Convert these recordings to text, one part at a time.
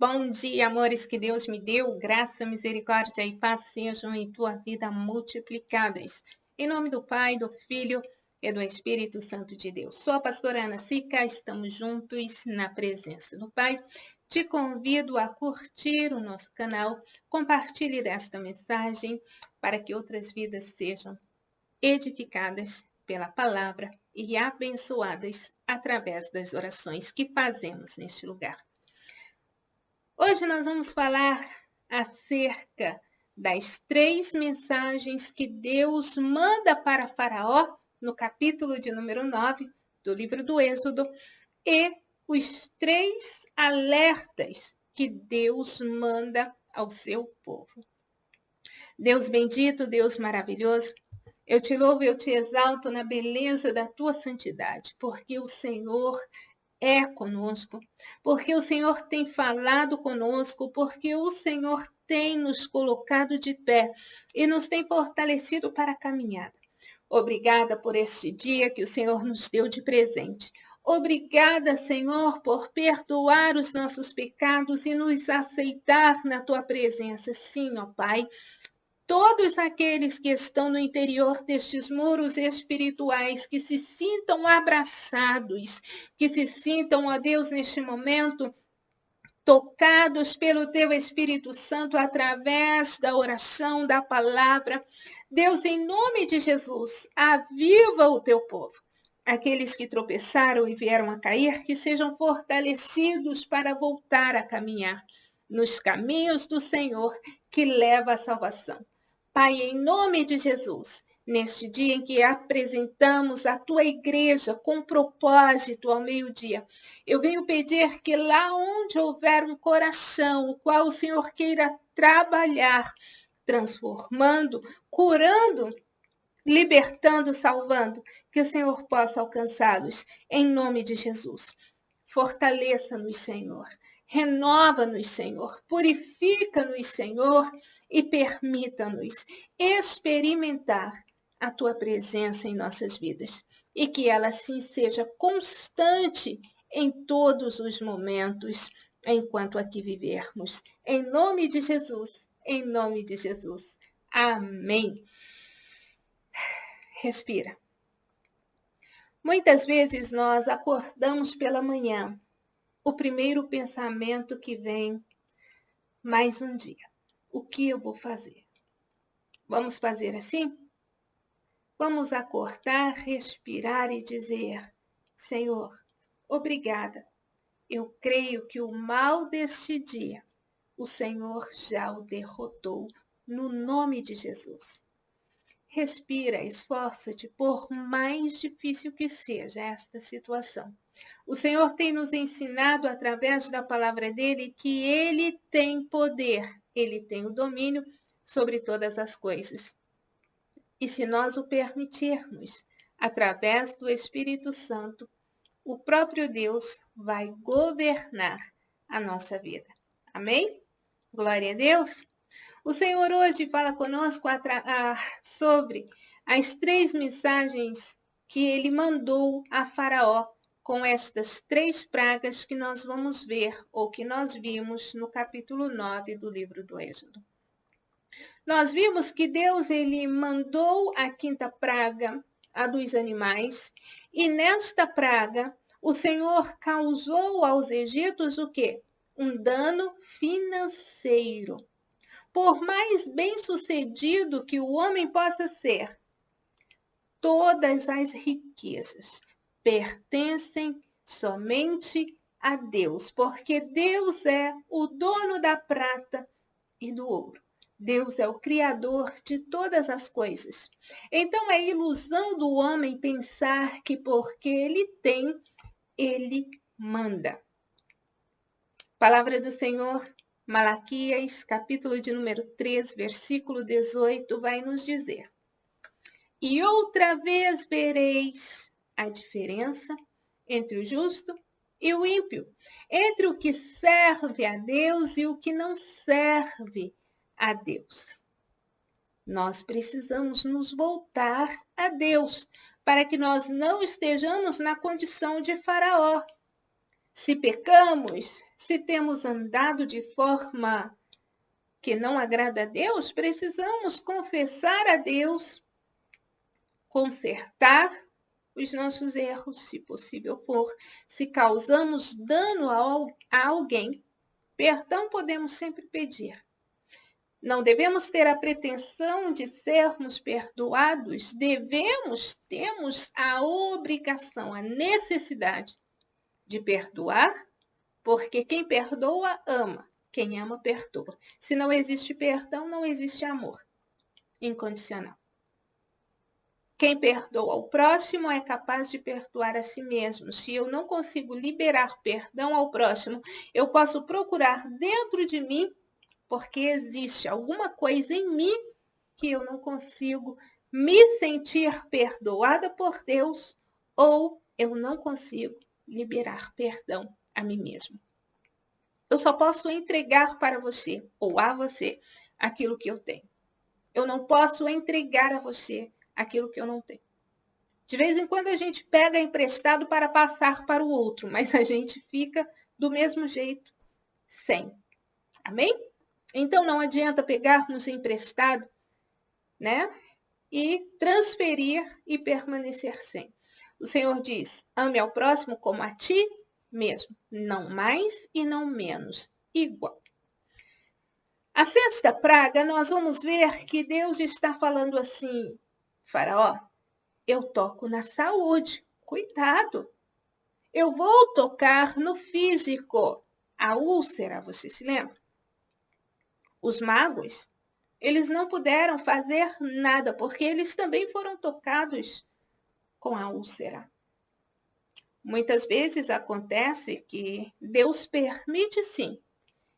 Bom dia, amores que Deus me deu, graça, misericórdia e paz sejam em tua vida multiplicadas. Em nome do Pai, do Filho e do Espírito Santo de Deus. Sou a pastora Ana Sica, estamos juntos na presença do Pai. Te convido a curtir o nosso canal, compartilhe desta mensagem para que outras vidas sejam edificadas pela palavra e abençoadas através das orações que fazemos neste lugar. Hoje nós vamos falar acerca das 3 mensagens que Deus manda para Faraó no capítulo de número 9 do livro do Êxodo e os 3 alertas que Deus manda ao seu povo. Deus bendito, Deus maravilhoso, eu te louvo e eu te exalto na beleza da tua santidade, porque o Senhor é conosco, porque o Senhor tem falado conosco, porque o Senhor tem nos colocado de pé e nos tem fortalecido para a caminhada. Obrigada por este dia que o Senhor nos deu de presente. Obrigada, Senhor, por perdoar os nossos pecados e nos aceitar na tua presença. Sim, ó Pai. Todos aqueles que estão no interior destes muros espirituais, que se sintam abraçados, que se sintam, ó Deus, neste momento, tocados pelo Teu Espírito Santo através da oração, da palavra. Deus, em nome de Jesus, aviva o Teu povo. Aqueles que tropeçaram e vieram a cair, que sejam fortalecidos para voltar a caminhar nos caminhos do Senhor que leva à salvação. Pai, em nome de Jesus, neste dia em que apresentamos a Tua igreja com propósito ao meio-dia, eu venho pedir que lá onde houver um coração, o qual o Senhor queira trabalhar, transformando, curando, libertando, salvando, que o Senhor possa alcançá-los, em nome de Jesus. Fortaleça-nos, Senhor. Renova-nos, Senhor. Purifica-nos, Senhor. E permita-nos experimentar a Tua presença em nossas vidas. E que ela, assim, seja constante em todos os momentos, enquanto aqui vivermos. Em nome de Jesus. Em nome de Jesus. Amém. Respira. Muitas vezes nós acordamos pela manhã. O primeiro pensamento que vem, mais um dia. O que eu vou fazer? Vamos fazer assim? Vamos acordar, respirar e dizer: Senhor, obrigada. Eu creio que o mal deste dia, o Senhor já o derrotou, no nome de Jesus. Respira, esforça-te, por mais difícil que seja esta situação. O Senhor tem nos ensinado através da palavra dele que ele tem poder, ele tem o domínio sobre todas as coisas. E se nós o permitirmos, através do Espírito Santo, o próprio Deus vai governar a nossa vida. Amém? Glória a Deus. O Senhor hoje fala conosco sobre as 3 mensagens que ele mandou a Faraó com estas 3 pragas que nós vamos ver, ou que nós vimos no capítulo 9 do livro do Êxodo. Nós vimos que Deus ele mandou a 5ª praga, a dos animais, e nesta praga o Senhor causou aos egípcios o quê? Um dano financeiro. Por mais bem-sucedido que o homem possa ser, todas as riquezas pertencem somente a Deus, porque Deus é o dono da prata e do ouro. Deus é o Criador de todas as coisas. Então é ilusão do homem pensar que porque ele tem, ele manda. Palavra do Senhor, Malaquias, capítulo de número 3, versículo 18, vai nos dizer: E outra vez vereis a diferença entre o justo e o ímpio, entre o que serve a Deus e o que não serve a Deus. Nós precisamos nos voltar a Deus para que nós não estejamos na condição de Faraó. Se pecamos, Se temos andado de forma que não agrada a Deus, precisamos confessar a Deus, consertar os nossos erros, se possível for. Se causamos dano a alguém, perdão podemos sempre pedir. Não devemos ter a pretensão de sermos perdoados, temos a obrigação, a necessidade de perdoar, porque quem perdoa, ama. Quem ama, perdoa. Se não existe perdão, não existe amor incondicional. Quem perdoa o próximo é capaz de perdoar a si mesmo. Se eu não consigo liberar perdão ao próximo, eu posso procurar dentro de mim, porque existe alguma coisa em mim que eu não consigo me sentir perdoada por Deus, ou eu não consigo liberar perdão a mim mesmo. Eu só posso entregar para você ou a você aquilo que eu tenho. Eu não posso entregar a você aquilo que eu não tenho. De vez em quando a gente pega emprestado para passar para o outro, mas a gente fica do mesmo jeito, sem. Amém? Então não adianta pegarmos emprestado, né? E transferir e permanecer sem. O Senhor diz: ame ao próximo como a ti mesmo, não mais e não menos, igual. A sexta praga, nós vamos ver que Deus está falando assim: Faraó, eu toco na saúde, cuidado. Eu vou tocar no físico. A úlcera, você se lembra? Os magos, eles não puderam fazer nada, porque eles também foram tocados com a úlcera. Muitas vezes acontece que Deus permite, sim,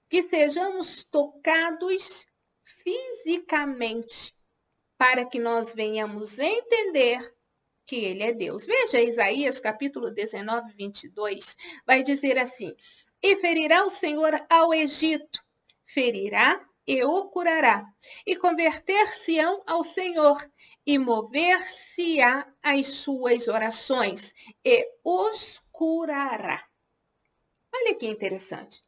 que sejamos tocados fisicamente, para que nós venhamos entender que Ele é Deus. Veja Isaías capítulo 19, 22, vai dizer assim: e ferirá o Senhor ao Egito, ferirá e o curará, e converter-se-ão ao Senhor, e mover-se-á às suas orações, e os curará. Olha que interessante.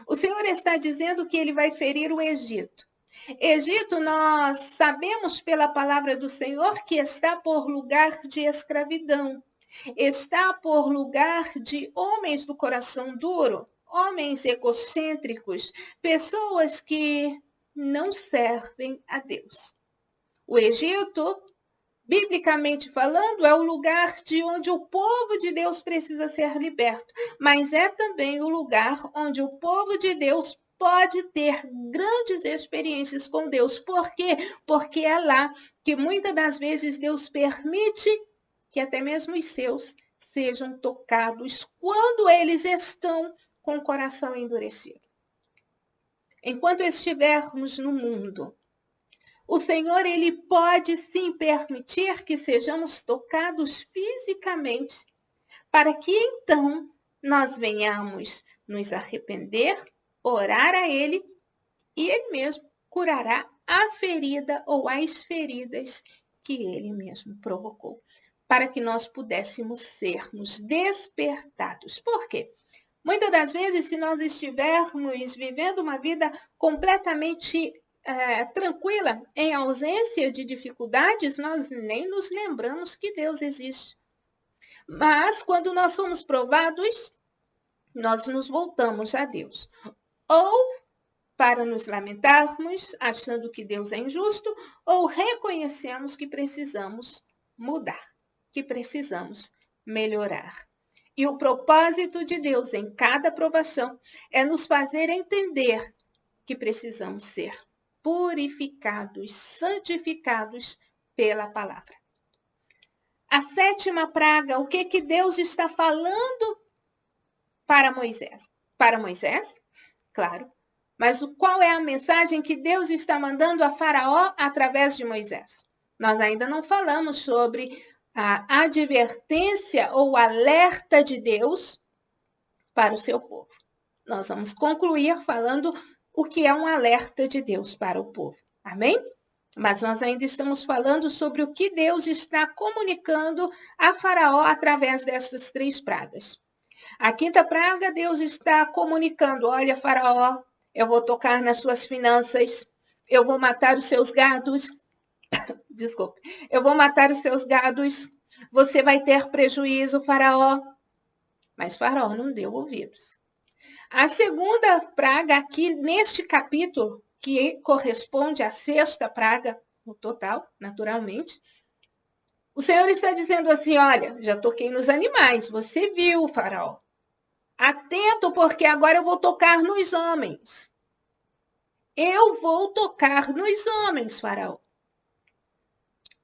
O Senhor está dizendo que Ele vai ferir o Egito. Egito, nós sabemos pela palavra do Senhor que está por lugar de escravidão, está por lugar de homens do coração duro, homens egocêntricos, pessoas que não servem a Deus. O Egito, biblicamente falando, é o lugar de onde o povo de Deus precisa ser liberto, mas é também o lugar onde o povo de Deus pode ter grandes experiências com Deus. Por quê? Porque é lá que muitas das vezes Deus permite que até mesmo os seus sejam tocados quando eles estão com o coração endurecido. Enquanto estivermos no mundo, o Senhor, Ele pode sim permitir que sejamos tocados fisicamente, para que então nós venhamos nos arrepender, orar a Ele, e Ele mesmo curará a ferida ou as feridas que Ele mesmo provocou, para que nós pudéssemos sermos despertados. Por quê? Muitas das vezes, se nós estivermos vivendo uma vida completamente tranquila, em ausência de dificuldades, nós nem nos lembramos que Deus existe. Mas, quando nós somos provados, nós nos voltamos a Deus. Ou para nos lamentarmos, achando que Deus é injusto, ou reconhecemos que precisamos mudar, que precisamos melhorar. E o propósito de Deus em cada provação é nos fazer entender que precisamos ser purificados, santificados pela palavra. A sétima praga, o que Deus está falando para Moisés? Para Moisés? Claro. Mas qual é a mensagem que Deus está mandando a Faraó através de Moisés? Nós ainda não falamos sobre a advertência ou alerta de Deus para o seu povo. Nós vamos concluir falando o que é um alerta de Deus para o povo. Amém? Mas nós ainda estamos falando sobre o que Deus está comunicando a Faraó através dessas três pragas. A quinta praga, Deus está comunicando: olha, Faraó, eu vou tocar nas suas finanças, eu vou matar os seus gados, desculpe, eu vou matar os seus gados, você vai ter prejuízo, Faraó. Mas Faraó não deu ouvidos. A segunda praga aqui neste capítulo, que corresponde à sexta praga, no total, naturalmente, o Senhor está dizendo assim: olha, já toquei nos animais, você viu, Faraó. Atento, porque agora eu vou tocar nos homens. Eu vou tocar nos homens, Faraó.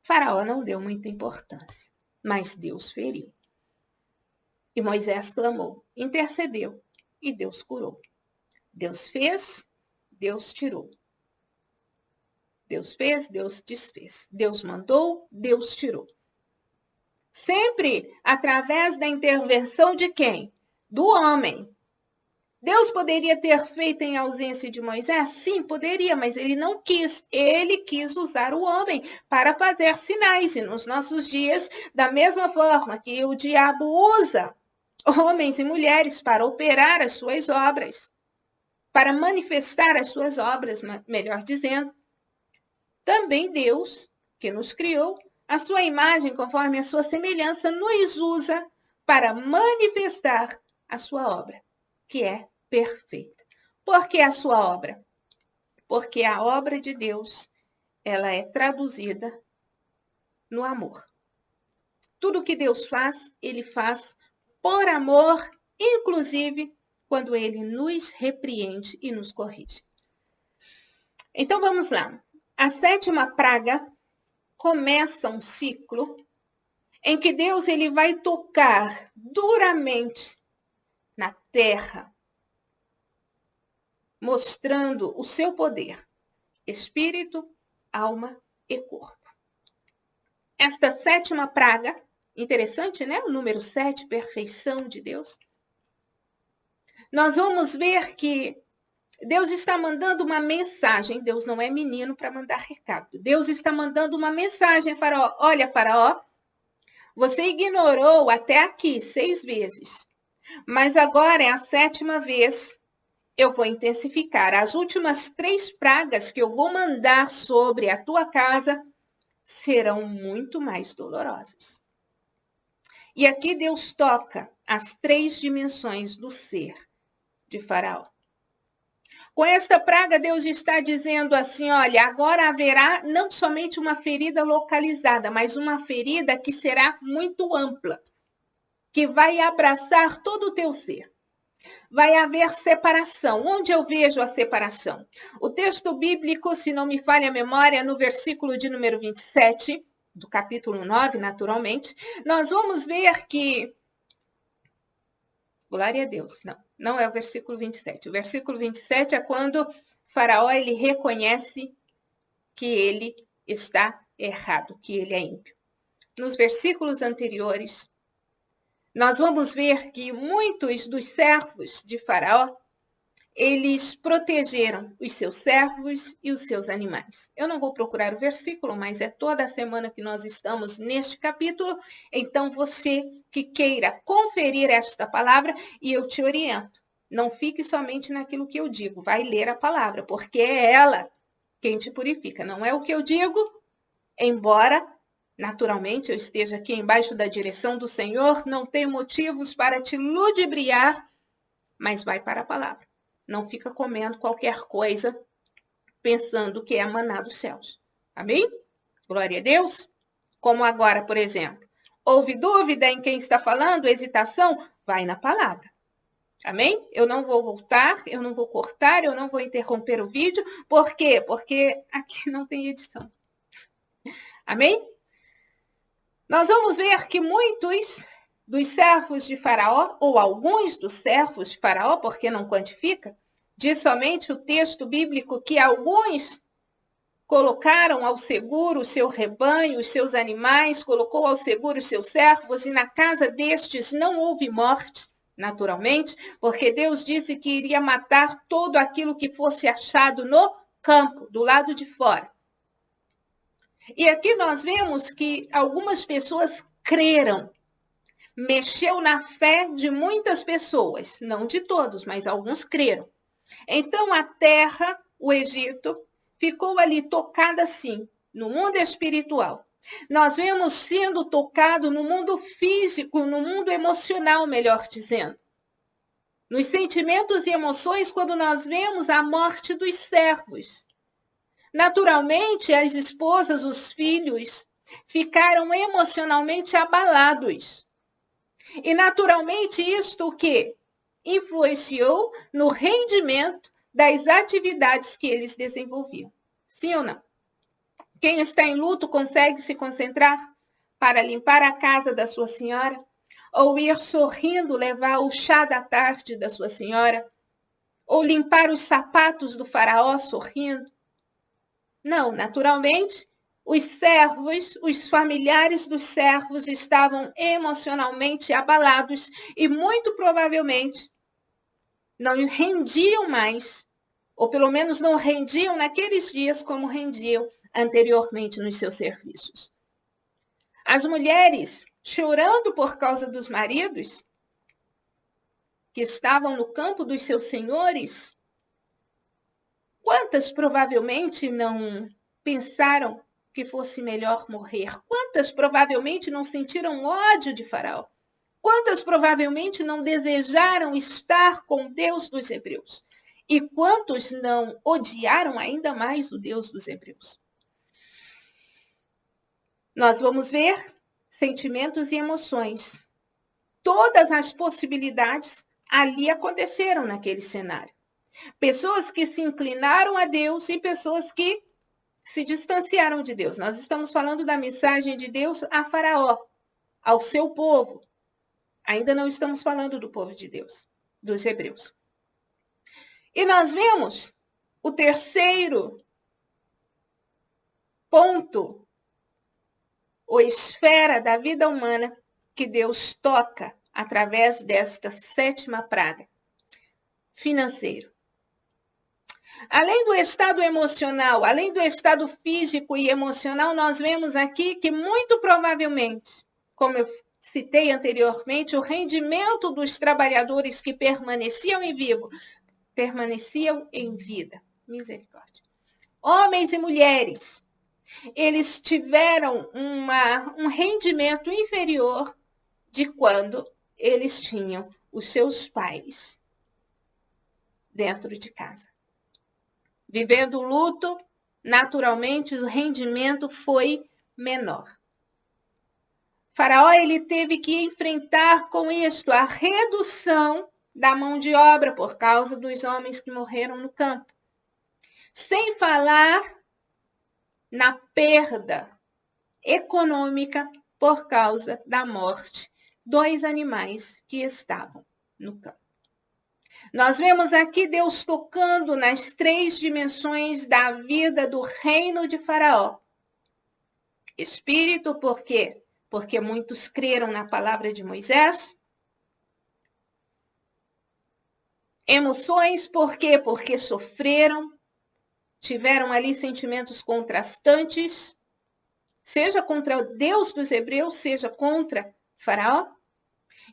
Faraó não deu muita importância, mas Deus feriu. E Moisés clamou, intercedeu, e Deus curou. Deus fez, Deus tirou. Deus fez, Deus desfez. Deus mandou, Deus tirou. Sempre através da intervenção de quem? Do homem. Deus poderia ter feito em ausência de Moisés? Sim, poderia, mas ele não quis. Ele quis usar o homem para fazer sinais. E nos nossos dias, da mesma forma que o diabo usa homens e mulheres para operar as suas obras, para manifestar as suas obras, melhor dizendo, também Deus, que nos criou, a sua imagem conforme a sua semelhança, nos usa para manifestar a sua obra, que é perfeita. Por que a sua obra? Porque a obra de Deus, ela é traduzida no amor. Tudo que Deus faz, ele faz por amor, inclusive quando ele nos repreende e nos corrige. Então vamos lá. A sétima praga começa um ciclo em que Deus ele vai tocar duramente na terra, mostrando o seu poder, espírito, alma e corpo. Esta sétima praga, interessante, né? O número 7, perfeição de Deus. Nós vamos ver que Deus está mandando uma mensagem. Deus não é menino para mandar recado. Deus está mandando uma mensagem, Faraó. Olha, Faraó, você ignorou até aqui 6 vezes. Mas agora é a 7ª vez. Eu vou intensificar. As últimas 3 pragas que eu vou mandar sobre a tua casa serão muito mais dolorosas. E aqui Deus toca as 3 dimensões do ser de Faraó. Com esta praga, Deus está dizendo assim, olha, agora haverá não somente uma ferida localizada, mas uma ferida que será muito ampla, que vai abraçar todo o teu ser. Vai haver separação. Onde eu vejo a separação? O texto bíblico, se não me falha a memória, no versículo de número 27, do capítulo 9, naturalmente, nós vamos ver que... Glória a Deus. Não é o versículo 27. O versículo 27 é quando Faraó ele reconhece que ele está errado, que ele é ímpio. Nos versículos anteriores, nós vamos ver que muitos dos servos de Faraó, eles protegeram os seus servos e os seus animais. Eu não vou procurar o versículo, mas é toda a semana que nós estamos neste capítulo. Então, você que queira conferir esta palavra, e eu te oriento, não fique somente naquilo que eu digo, vai ler a palavra, porque é ela quem te purifica. Não é o que eu digo, embora... naturalmente, eu esteja aqui embaixo da direção do Senhor, não tenho motivos para te ludibriar, mas vai para a palavra. Não fica comendo qualquer coisa, pensando que é maná dos céus. Amém? Glória a Deus. Como agora, por exemplo, houve dúvida em quem está falando, hesitação, vai na palavra. Amém? Eu não vou voltar, eu não vou cortar, eu não vou interromper o vídeo. Por quê? Porque aqui não tem edição. Amém? Nós vamos ver que muitos dos servos de Faraó, ou alguns dos servos de Faraó, porque não quantifica, diz somente o texto bíblico que alguns colocaram ao seguro o seu rebanho, os seus animais, colocou ao seguro os seus servos, e na casa destes não houve morte, naturalmente, porque Deus disse que iria matar todo aquilo que fosse achado no campo, do lado de fora. E aqui nós vemos que algumas pessoas creram, mexeu na fé de muitas pessoas, não de todos, mas alguns creram. Então a terra, o Egito, ficou ali tocada assim, no mundo espiritual. Nós vemos sendo tocado no mundo físico, no mundo emocional, melhor dizendo. Nos sentimentos e emoções, quando nós vemos a morte dos servos. Naturalmente, as esposas, os filhos, ficaram emocionalmente abalados. E naturalmente isto o quê? Influenciou no rendimento das atividades que eles desenvolviam. Sim ou não? Quem está em luto consegue se concentrar para limpar a casa da sua senhora? Ou ir sorrindo levar o chá da tarde da sua senhora? Ou limpar os sapatos do faraó sorrindo? Não, naturalmente, os servos, os familiares dos servos estavam emocionalmente abalados e muito provavelmente não rendiam mais, ou pelo menos não rendiam naqueles dias como rendiam anteriormente nos seus serviços. As mulheres chorando por causa dos maridos que estavam no campo dos seus senhores, quantas provavelmente não pensaram que fosse melhor morrer? Quantas provavelmente não sentiram ódio de Faraó? Quantas provavelmente não desejaram estar com o Deus dos Hebreus? E quantos não odiaram ainda mais o Deus dos Hebreus? Nós vamos ver sentimentos e emoções. Todas as possibilidades ali aconteceram naquele cenário. Pessoas que se inclinaram a Deus e pessoas que se distanciaram de Deus. Nós estamos falando da mensagem de Deus a Faraó, ao seu povo. Ainda não estamos falando do povo de Deus, dos hebreus. E nós vemos o terceiro ponto, ou esfera da vida humana, que Deus toca através desta sétima praga, financeiro. Além do estado emocional, além do estado físico e emocional, nós vemos aqui que muito provavelmente, como eu citei anteriormente, o rendimento dos trabalhadores que permaneciam em vida. Misericórdia. Homens e mulheres, eles tiveram um rendimento inferior de quando eles tinham os seus pais dentro de casa. Vivendo o luto, naturalmente o rendimento foi menor. Faraó ele teve que enfrentar com isto a redução da mão de obra por causa dos homens que morreram no campo. Sem falar na perda econômica por causa da morte dos animais que estavam no campo. Nós vemos aqui Deus tocando nas 3 dimensões da vida do reino de Faraó. Espírito, por quê? Porque muitos creram na palavra de Moisés. Emoções, por quê? Porque sofreram, tiveram ali sentimentos contrastantes, seja contra o Deus dos Hebreus, seja contra Faraó.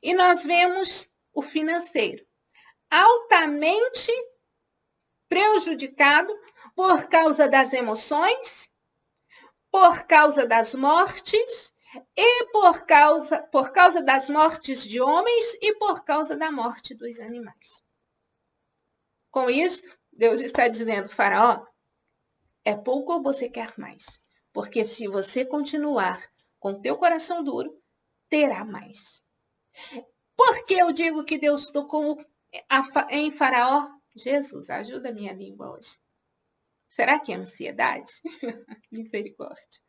E nós vemos o financeiro, altamente prejudicado por causa das emoções, por causa das mortes e por causa das mortes de homens e por causa da morte dos animais. Com isso, Deus está dizendo, Faraó, é pouco ou você quer mais? Porque se você continuar com teu coração duro, terá mais. Por que eu digo que Deus tocou em Faraó? Jesus, ajuda a minha língua hoje. Será que é ansiedade? Misericórdia.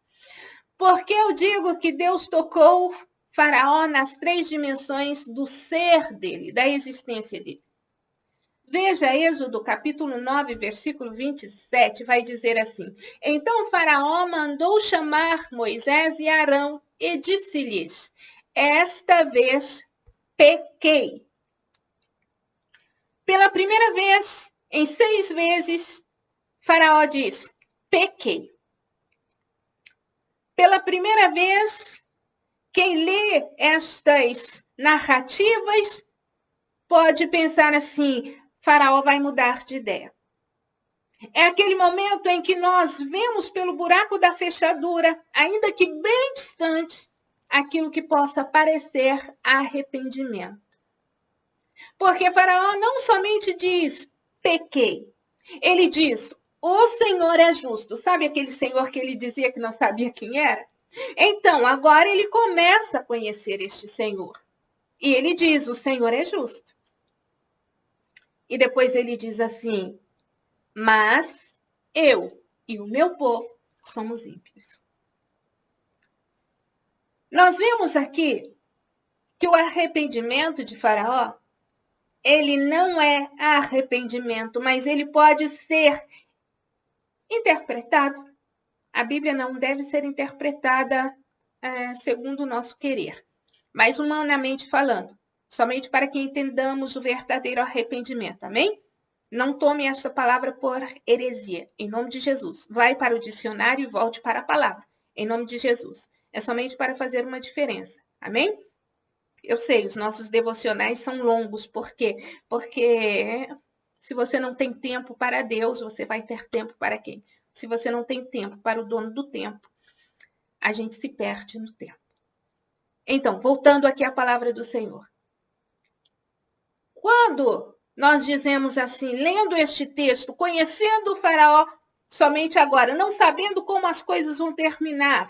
Por que eu digo que Deus tocou Faraó nas 3 dimensões do ser dele, da existência dele? Veja Êxodo capítulo 9, versículo 27, vai dizer assim: Então Faraó mandou chamar Moisés e Arão e disse-lhes, esta vez pequei. Pela primeira vez, em 6 vezes, Faraó diz, pequei. Pela primeira vez, Quem lê estas narrativas pode pensar assim: Faraó vai mudar de ideia. É aquele momento em que nós vemos pelo buraco da fechadura, ainda que bem distante, aquilo que possa parecer arrependimento. Porque Faraó não somente diz, pequei. Ele diz, o Senhor é justo. Sabe aquele Senhor que ele dizia que não sabia quem era? Então, agora ele começa a conhecer este Senhor. E ele diz, o Senhor é justo. E depois ele diz assim, mas eu e o meu povo somos ímpios. Nós vemos aqui que o arrependimento de Faraó, ele não é arrependimento, mas ele pode ser interpretado. A Bíblia não deve ser interpretada segundo o nosso querer, mas humanamente falando, somente para que entendamos o verdadeiro arrependimento, amém? Não tome essa palavra por heresia, em nome de Jesus. Vai para o dicionário e volte para a palavra, em nome de Jesus. É somente para fazer uma diferença, amém? Eu sei, os nossos devocionais são longos, por quê? Porque se você não tem tempo para Deus, você vai ter tempo para quem? Se você não tem tempo para o dono do tempo, a gente se perde no tempo. Então, voltando aqui à palavra do Senhor. Quando nós dizemos assim, lendo este texto, conhecendo o Faraó somente agora, não sabendo como as coisas vão terminar,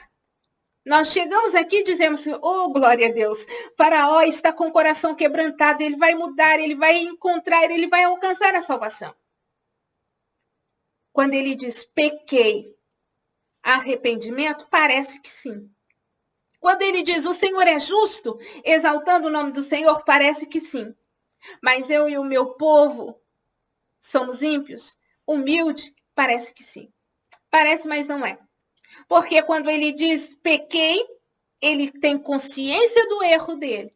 nós chegamos aqui e dizemos assim, oh, glória a Deus, Faraó está com o coração quebrantado, ele vai mudar, ele vai encontrar, ele vai alcançar a salvação. Quando ele diz pequei, arrependimento, parece que sim. Quando ele diz o Senhor é justo, exaltando o nome do Senhor, parece que sim. Mas eu e o meu povo somos ímpios? Humilde? Parece que sim. Parece, mas não é. Porque quando ele diz pequei, ele tem consciência do erro dele,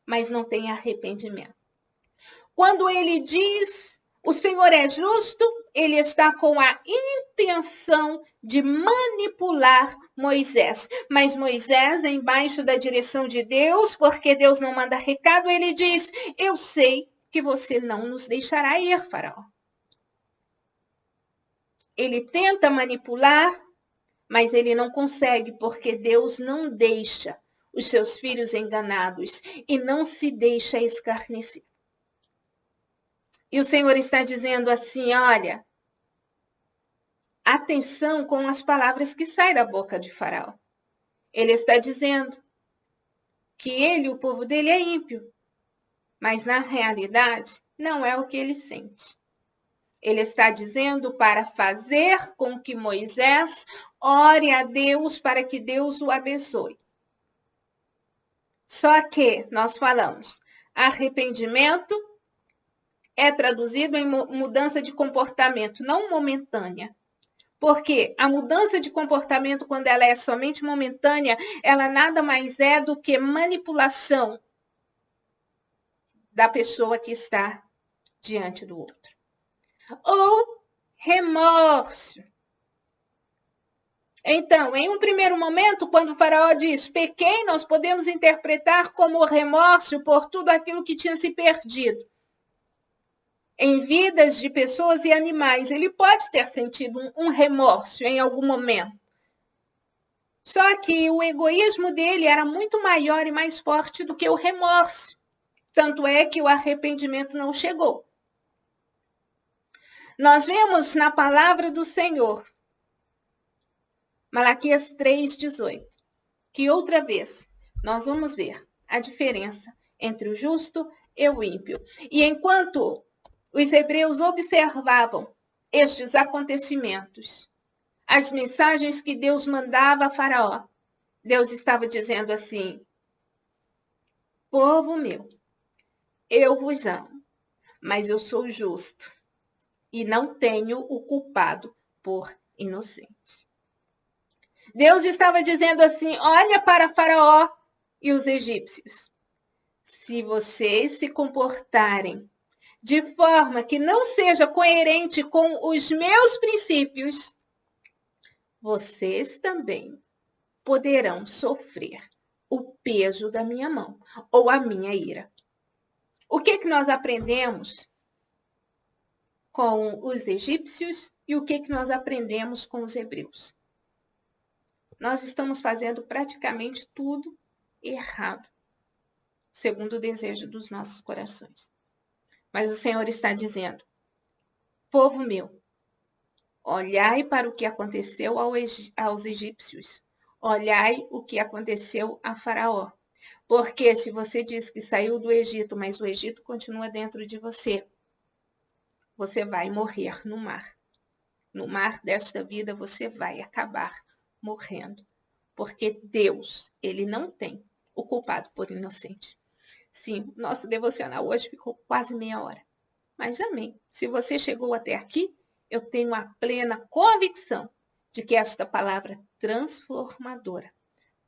mas não tem arrependimento. Quando ele diz o Senhor é justo, ele está com a intenção de manipular Moisés. Mas Moisés, embaixo da direção de Deus, porque Deus não manda recado, ele diz, eu sei que você não nos deixará ir, Faraó. Ele tenta manipular, mas ele não consegue, porque Deus não deixa os seus filhos enganados e não se deixa escarnecer. E o Senhor está dizendo assim, olha, atenção com as palavras que saem da boca de Faraó. Ele está dizendo que ele, o povo dele, é ímpio. Mas, na realidade, não é o que ele sente. Ele está dizendo para fazer com que Moisés ore a Deus para que Deus o abençoe. Só que nós falamos, arrependimento é traduzido em mudança de comportamento, não momentânea. Porque a mudança de comportamento, quando ela é somente momentânea, ela nada mais é do que manipulação da pessoa que está diante do outro. Ou remorso. Então, em um primeiro momento, quando o Faraó diz pequei, nós podemos interpretar como remorso por tudo aquilo que tinha se perdido em vidas de pessoas e animais. Ele pode ter sentido um remorso em algum momento. Só que o egoísmo dele era muito maior e mais forte do que o remorso. Tanto é que o arrependimento não chegou. Nós vemos na palavra do Senhor, Malaquias 3,18, que outra vez nós vamos ver a diferença entre o justo e o ímpio. E enquanto os hebreus observavam estes acontecimentos, as mensagens que Deus mandava a Faraó, Deus estava dizendo assim, povo meu, eu vos amo, mas eu sou justo e não tenho o culpado por inocente. Deus estava dizendo assim, olha para Faraó e os egípcios. Se vocês se comportarem de forma que não seja coerente com os meus princípios, vocês também poderão sofrer o peso da minha mão ou a minha ira. O que nós aprendemos com os egípcios e o que nós aprendemos com os hebreus? Nós estamos fazendo praticamente tudo errado, segundo o desejo dos nossos corações. Mas o Senhor está dizendo: povo meu, olhai para o que aconteceu aos egípcios. Olhai o que aconteceu a Faraó. Porque se você diz que saiu do Egito, mas o Egito continua dentro de você, você vai morrer no mar. No mar desta vida você vai acabar morrendo. Porque Deus, ele não tem o culpado por inocente. Sim, nosso devocional hoje ficou quase meia hora. Mas amém. Se você chegou até aqui, eu tenho a plena convicção de que esta palavra transformadora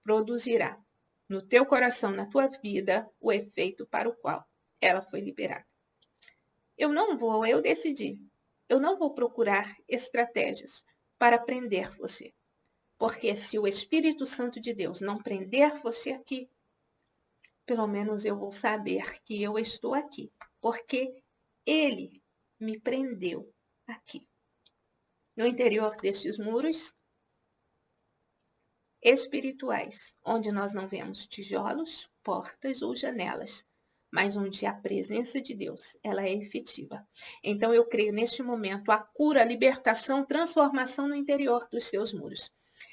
produzirá no teu coração, na tua vida, o efeito para o qual ela foi liberada. Eu decidi, eu não vou procurar estratégias para prender você. Porque se o Espírito Santo de Deus não prender você aqui, pelo menos eu vou saber que eu estou aqui. Porque Ele me prendeu aqui. No interior destes muros espirituais, onde nós não vemos tijolos, portas ou janelas, mas onde a presença de Deus, ela é efetiva. Então eu creio neste momento a cura, a libertação, transformação no interior dos seus muros.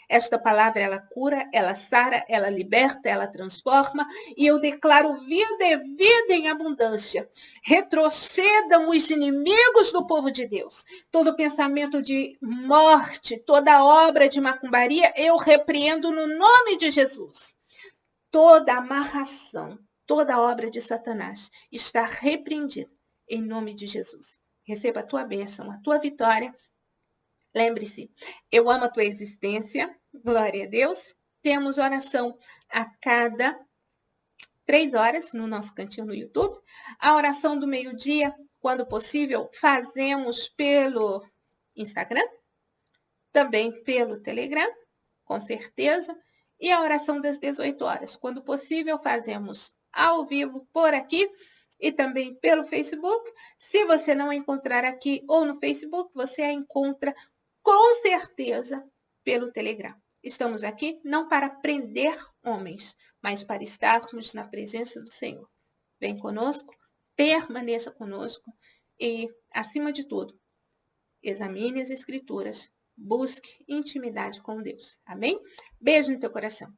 Esta palavra, ela cura, ela sara, ela liberta, ela transforma. E eu declaro vida e vida em abundância. Retrocedam os inimigos do povo de Deus. Todo pensamento de morte, toda obra de macumbaria, eu repreendo no nome de Jesus. Toda amarração, toda obra de Satanás está repreendida em nome de Jesus. Receba a tua bênção, a tua vitória. Lembre-se, eu amo a tua existência, glória a Deus. Temos oração a cada 3 horas no nosso cantinho no YouTube. A oração do meio-dia, quando possível, fazemos pelo Instagram, também pelo Telegram, com certeza. E a oração das 18 horas, quando possível, fazemos ao vivo por aqui e também pelo Facebook. Se você não encontrar aqui ou no Facebook, você a encontra com certeza pelo Telegram. Estamos aqui não para prender homens, mas para estarmos na presença do Senhor. Vem conosco, permaneça conosco e, acima de tudo, examine as Escrituras, busque intimidade com Deus. Amém? Beijo no teu coração.